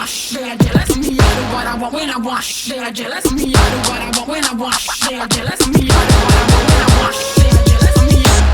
want. They are jealous of me. I do what I want when I want. They are jealous of me. I do what I want when I want. They are jealous of me. I do what I want when I want. They are jealous of me.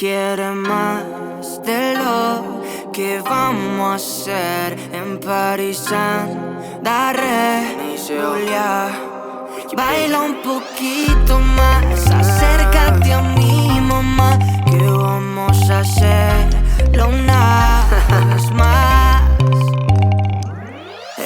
quiere más de lo que vamos a hacer en París, Daré, Julia. Baila un poquito más, acércate a mi mamá, que vamos a hacerlo una vez más.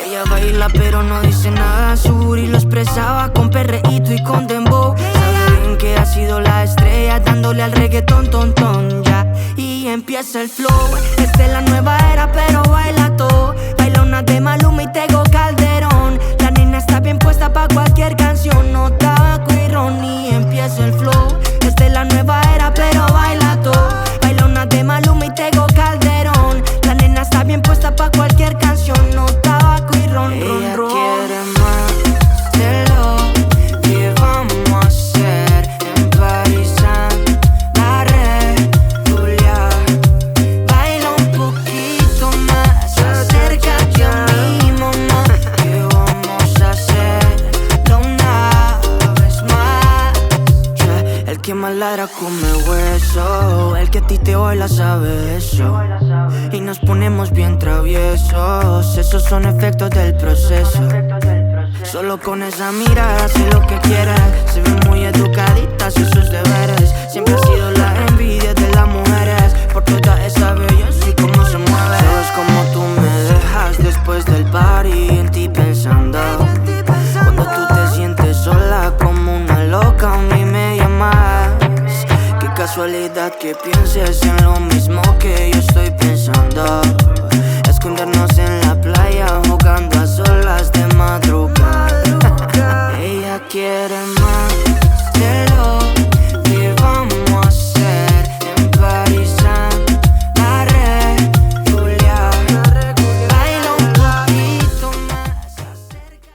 Ella baila pero no dice nada, su booty lo expresaba con perreíto y con dembow. Sabe bien que ha sido la estrella dándole al reggaetón, ton, ya. Y empieza el flow, esta es la nueva era pero baila todo. Baila una de Maluma y Tego Calderón. La nena está bien puesta pa' cualquier canción, no tabaco y ron. Y empieza el flow, esta es la nueva era pero baila todo. Baila una de Maluma y Tego Calderón. La nena está bien puesta pa' cualquier canción, no tabaco y ron, ron, ron. Quiere más de lo que vamos a hacer en París, Daré, Julia. ella come hueso. El que a ti te baila sabe eso. Y nos ponemos bien traviesos. Esos son efectos del proceso. Solo con esa mirada sé lo que quiere. Se ve muy educadita, hace sus deberes. Siempre ha sido la envidia de las mujeres por toda esa belleza y cómo se mueve. Sabes cómo tú me dejas después del party, en ti pensando. Cuando tú te sientes sola como una loca, a mí me llamas. Qué casualidad que pienses en lo mismo que yo estoy pensando. Escondernos en la playa jugando a solas de madrugada. Ella quiere más de lo que vamos a hacer en París, la regular. Baila un poquito más acerca.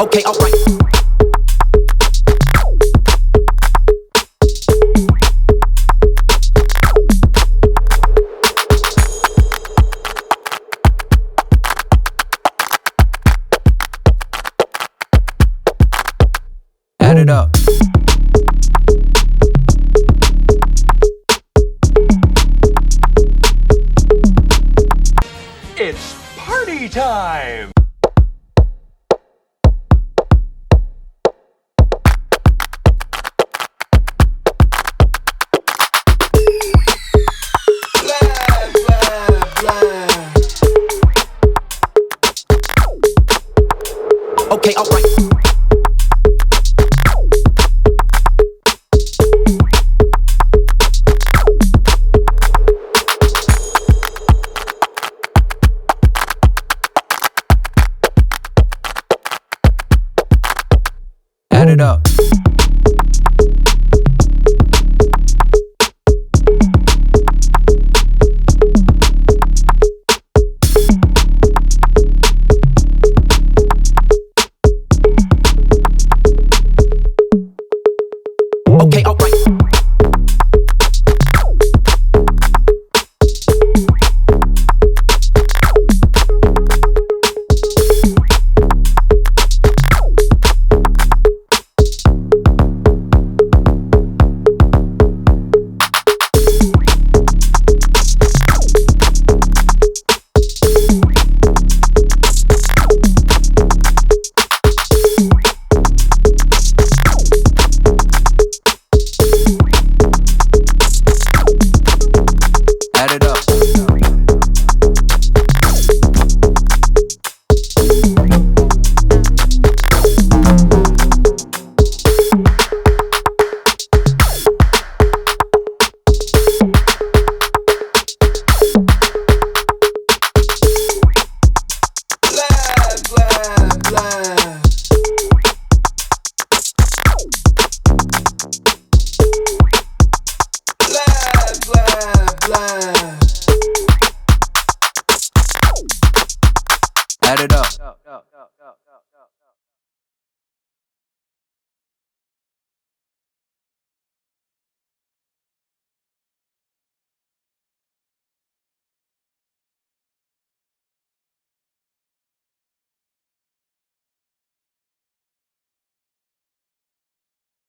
Okay, alright. Add it up. It's party time! Okay, alright. Add it up. Okay, alright. Add it up. Add it up.